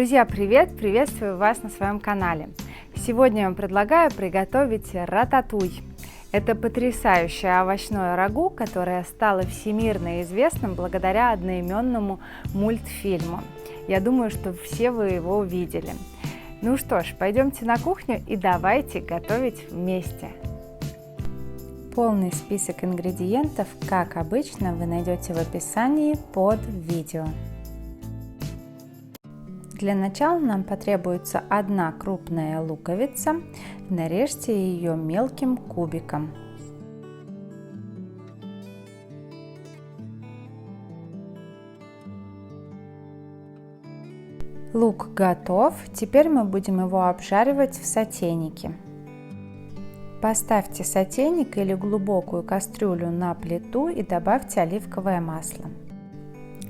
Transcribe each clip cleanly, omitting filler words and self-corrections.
Друзья, привет! Приветствую вас на своем канале. Сегодня я вам предлагаю приготовить рататуй. Это потрясающее овощное рагу, которое стало всемирно известным благодаря одноименному мультфильму. Я думаю, что все вы его увидели. Ну что ж, пойдемте на кухню и давайте готовить вместе. Полный список ингредиентов, как обычно, вы найдете в описании под видео. Для начала нам потребуется одна крупная луковица. Нарежьте ее мелким кубиком. Лук готов. Теперь мы будем его обжаривать в сотейнике. Поставьте сотейник или глубокую кастрюлю на плиту и добавьте оливковое масло.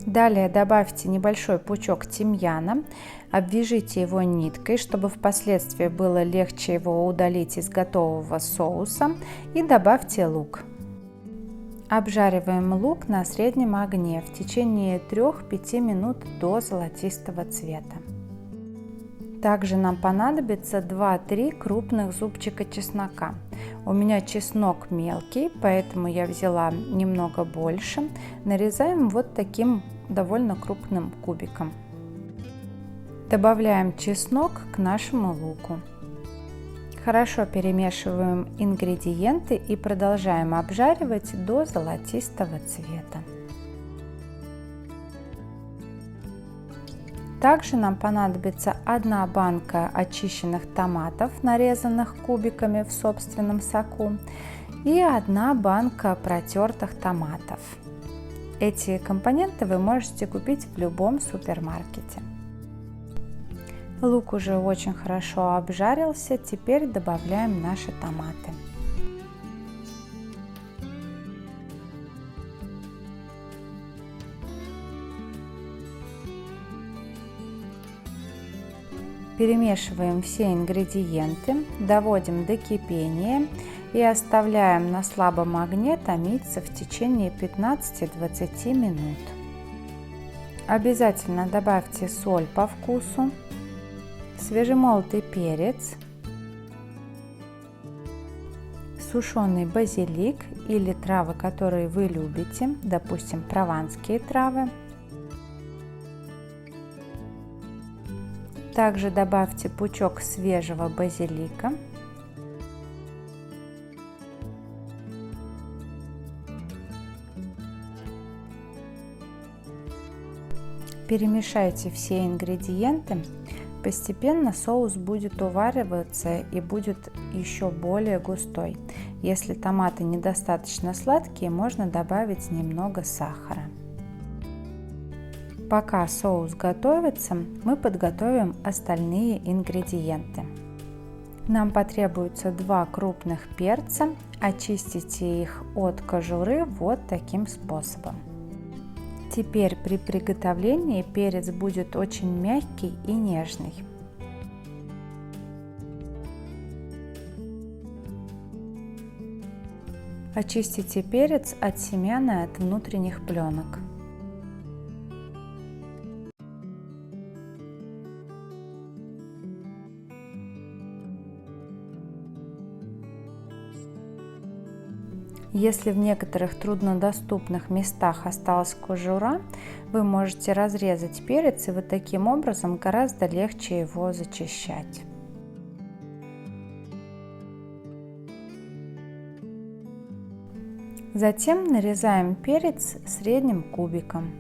Далее добавьте небольшой пучок тимьяна, обвяжите его ниткой, чтобы впоследствии было легче его удалить из готового соуса, и добавьте лук. Обжариваем лук на среднем огне в течение 3-5 минут до золотистого цвета. Также нам понадобится 2-3 крупных зубчика чеснока. У меня чеснок мелкий, поэтому я взяла немного больше. Нарезаем вот таким довольно крупным кубиком. Добавляем чеснок к нашему луку. Хорошо перемешиваем ингредиенты и продолжаем обжаривать до золотистого цвета. Также нам понадобится одна банка очищенных томатов, нарезанных кубиками в собственном соку, и одна банка протертых томатов. Эти компоненты вы можете купить в любом супермаркете. Лук уже очень хорошо обжарился, теперь добавляем наши томаты. Перемешиваем все ингредиенты, доводим до кипения и оставляем на слабом огне томиться в течение 15-20 минут. Обязательно добавьте соль по вкусу, свежемолотый перец, сушеный базилик или травы, которые вы любите, допустим, прованские травы. Также добавьте пучок свежего базилика. Перемешайте все ингредиенты. Постепенно соус будет увариваться и будет еще более густой. Если томаты недостаточно сладкие, можно добавить немного сахара. Пока соус готовится, мы подготовим остальные ингредиенты. Нам потребуется 2 крупных перца. Очистите их от кожуры вот таким способом. Теперь при приготовлении перец будет очень мягкий и нежный. Очистите перец от семян и от внутренних пленок. Если в некоторых труднодоступных местах осталась кожура, вы можете разрезать перец, и вот таким образом гораздо легче его зачищать. Затем нарезаем перец средним кубиком.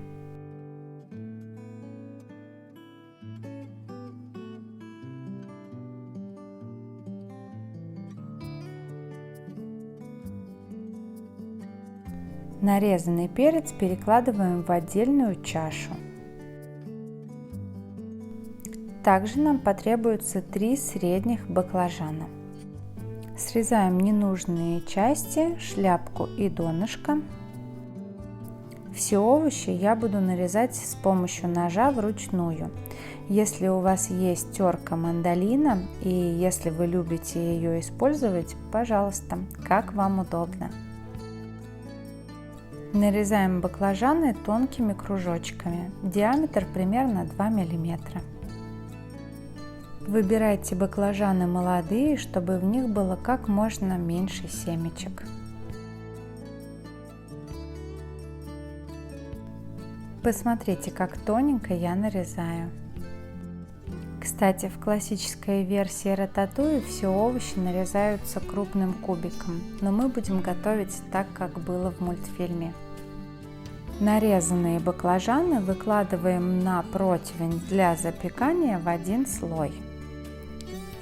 Нарезанный перец перекладываем в отдельную чашу. Также нам потребуется 3 средних баклажана. Срезаем ненужные части, шляпку и донышко. Все овощи я буду нарезать с помощью ножа вручную. Если у вас есть терка мандолина и если вы любите ее использовать, пожалуйста, как вам удобно. Нарезаем баклажаны тонкими кружочками, диаметр примерно 2 мм. Выбирайте баклажаны молодые, чтобы в них было как можно меньше семечек. Посмотрите, как тоненько я нарезаю. Кстати, в классической версии рататуи все овощи нарезаются крупным кубиком, но мы будем готовить так, как было в мультфильме. Нарезанные баклажаны выкладываем на противень для запекания в один слой.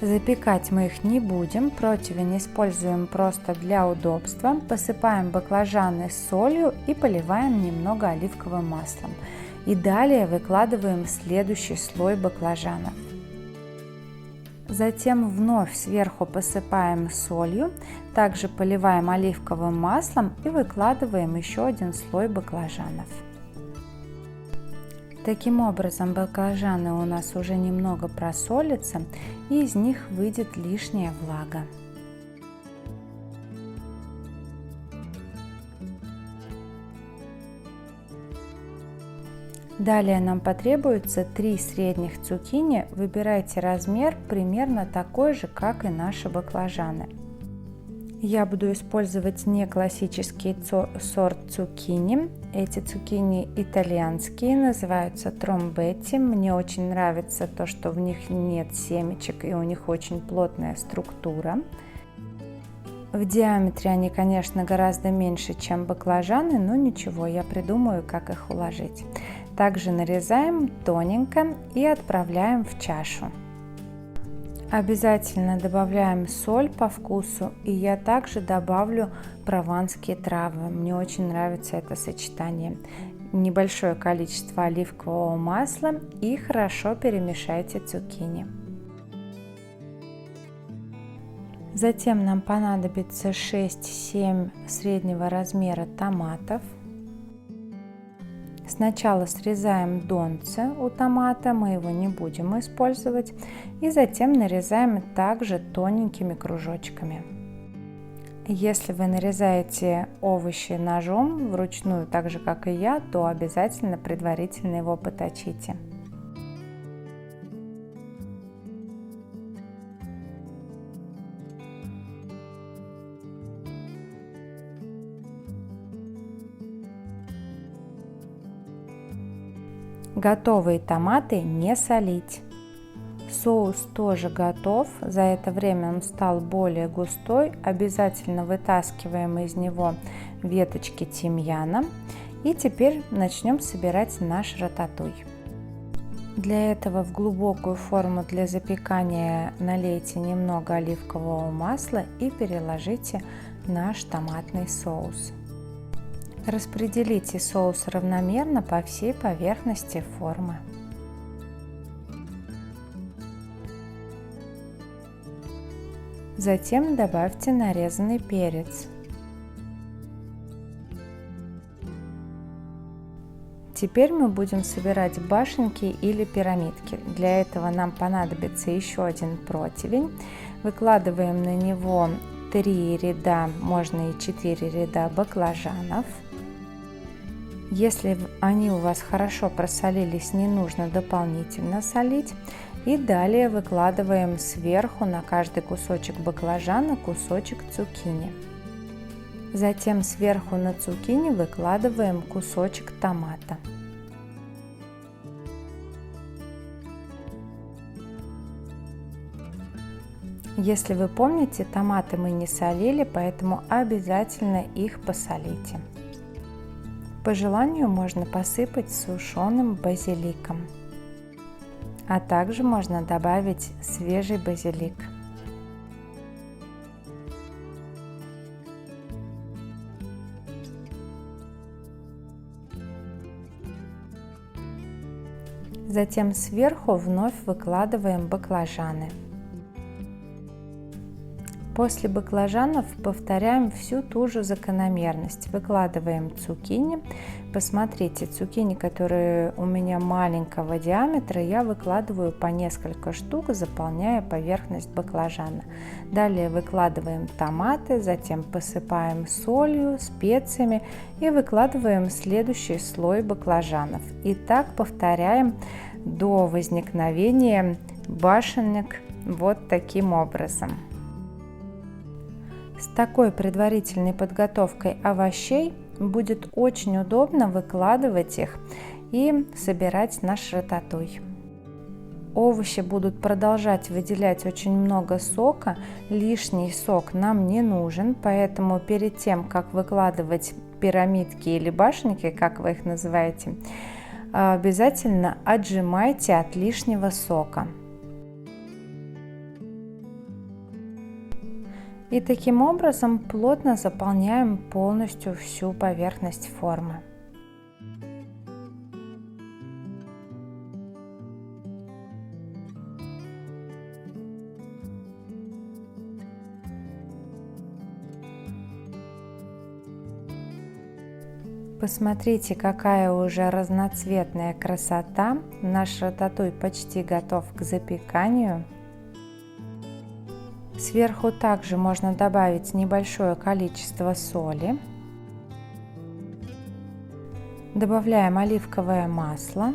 Запекать мы их не будем, противень используем просто для удобства. Посыпаем баклажаны солью и поливаем немного оливковым маслом. И далее выкладываем следующий слой баклажанов. Затем вновь сверху посыпаем солью, также поливаем оливковым маслом и выкладываем еще один слой баклажанов. Таким образом, баклажаны у нас уже немного просолятся, и из них выйдет лишняя влага. Далее нам потребуется 3 средних цукини. Выбирайте размер примерно такой же, как и наши баклажаны. Я буду использовать не классический сорт цукини. Эти цукини итальянские, называются тромбетти. Мне очень нравится то, что в них нет семечек и у них очень плотная структура. В диаметре они, конечно, гораздо меньше, чем баклажаны, но ничего, я придумаю, как их уложить. Также нарезаем тоненько и отправляем в чашу. Обязательно добавляем соль по вкусу, и я также добавлю прованские травы. Мне очень нравится это сочетание. Небольшое количество оливкового масла и хорошо перемешайте цукини. Затем нам понадобится 6-7 среднего размера томатов. Сначала срезаем донце у томата, мы его не будем использовать, и затем нарезаем также тоненькими кружочками. Если вы нарезаете овощи ножом вручную, так же как и я, то обязательно предварительно его поточите. Готовые томаты не солить. Соус тоже готов, за это время он стал более густой. Обязательно вытаскиваем из него веточки тимьяна. И теперь начнем собирать наш рататуй. Для этого в глубокую форму для запекания налейте немного оливкового масла и переложите наш томатный соус. Распределите соус равномерно по всей поверхности формы. Затем добавьте нарезанный перец. Теперь мы будем собирать башенки или пирамидки. Для этого нам понадобится еще один противень. Выкладываем на него 3 ряда, можно и 4 ряда баклажанов. Если они у вас хорошо просолились, не нужно дополнительно солить. И далее выкладываем сверху на каждый кусочек баклажана кусочек цукини. Затем сверху на цукини выкладываем кусочек томата. Если вы помните, томаты мы не солили, поэтому обязательно их посолите. По желанию можно посыпать сушеным базиликом, а также можно добавить свежий базилик. Затем сверху вновь выкладываем баклажаны. После баклажанов повторяем всю ту же закономерность. Выкладываем цукини. Посмотрите, цукини, которые у меня маленького диаметра, я выкладываю по несколько штук, заполняя поверхность баклажана. Далее выкладываем томаты, затем посыпаем солью, специями и выкладываем следующий слой баклажанов. И так повторяем до возникновения башенок вот таким образом. С такой предварительной подготовкой овощей будет очень удобно выкладывать их и собирать наш рататуй. Овощи будут продолжать выделять очень много сока, лишний сок нам не нужен, поэтому перед тем, как выкладывать пирамидки или башенки, как вы их называете, обязательно отжимайте от лишнего сока. И таким образом плотно заполняем полностью всю поверхность формы. Посмотрите, какая уже разноцветная красота. Наш рататуй почти готов к запеканию. Сверху также можно добавить небольшое количество соли. Добавляем оливковое масло.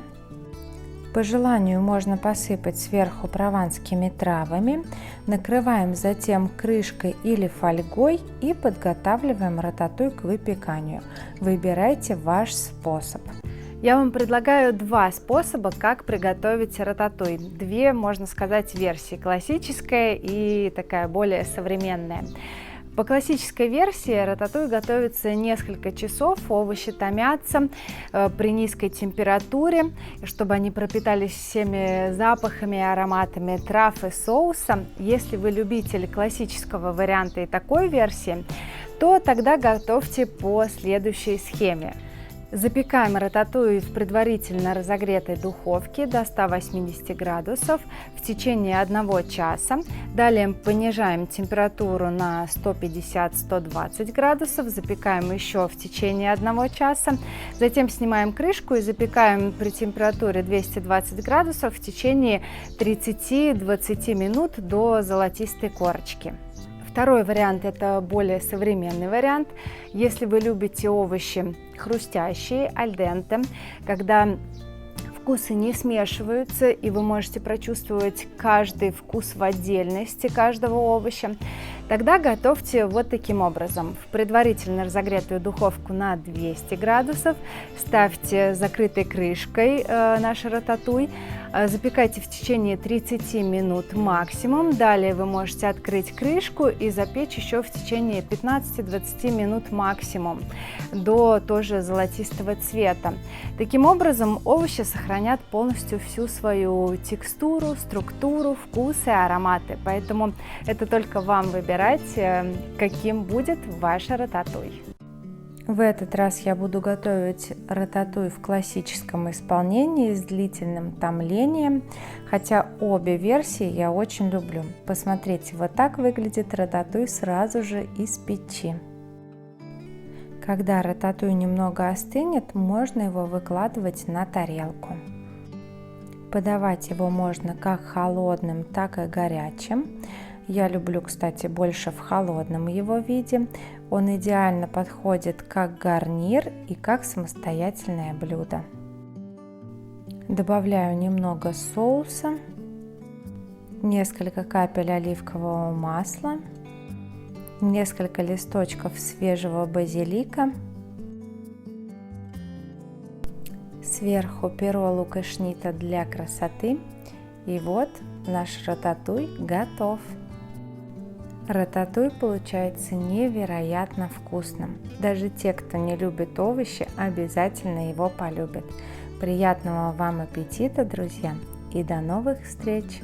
По желанию можно посыпать сверху прованскими травами. Накрываем затем крышкой или фольгой и подготавливаем рататуй к выпеканию. Выбирайте ваш способ. Я вам предлагаю два способа, как приготовить рататуй. Две, можно сказать, версии: классическая и такая более современная. По классической версии рататуй готовится несколько часов, овощи томятся при низкой температуре, чтобы они пропитались всеми запахами и ароматами трав и соуса. Если вы любитель классического варианта и такой версии, то тогда готовьте по следующей схеме. Запекаем рататуй в предварительно разогретой духовке до 180 градусов в течение 1 часа. Далее понижаем температуру на 150-120 градусов, запекаем еще в течение 1 часа. Затем снимаем крышку и запекаем при температуре 220 градусов в течение 30-20 минут до золотистой корочки. Второй вариант – это более современный вариант. Если вы любите овощи хрустящие, аль денте, когда вкусы не смешиваются, и вы можете прочувствовать каждый вкус в отдельности каждого овоща, тогда готовьте вот таким образом. В предварительно разогретую духовку на 200 градусов ставьте закрытой крышкой наш рататуй, запекайте в течение 30 минут максимум. Далее вы можете открыть крышку и запечь еще в течение 15-20 минут максимум до тоже золотистого цвета. Таким образом овощи сохранят полностью всю свою текстуру, структуру, вкусы, ароматы. Поэтому это только вам выбирать, каким будет ваш рататуй. В этот раз я буду готовить рататуй в классическом исполнении с длительным томлением, хотя обе версии я очень люблю. Посмотрите, вот так выглядит рататуй сразу же из печи. Когда рататуй немного остынет, можно его выкладывать на тарелку. Подавать его можно как холодным, так и горячим. Я люблю, кстати, больше в холодном его виде. Он идеально подходит как гарнир и как самостоятельное блюдо. Добавляю немного соуса, несколько капель оливкового масла, несколько листочков свежего базилика, сверху перо лука-шнита для красоты. И вот наш рататуй готов. Рататуй получается невероятно вкусным. Даже те, кто не любит овощи, обязательно его полюбят. Приятного вам аппетита, друзья, и до новых встреч!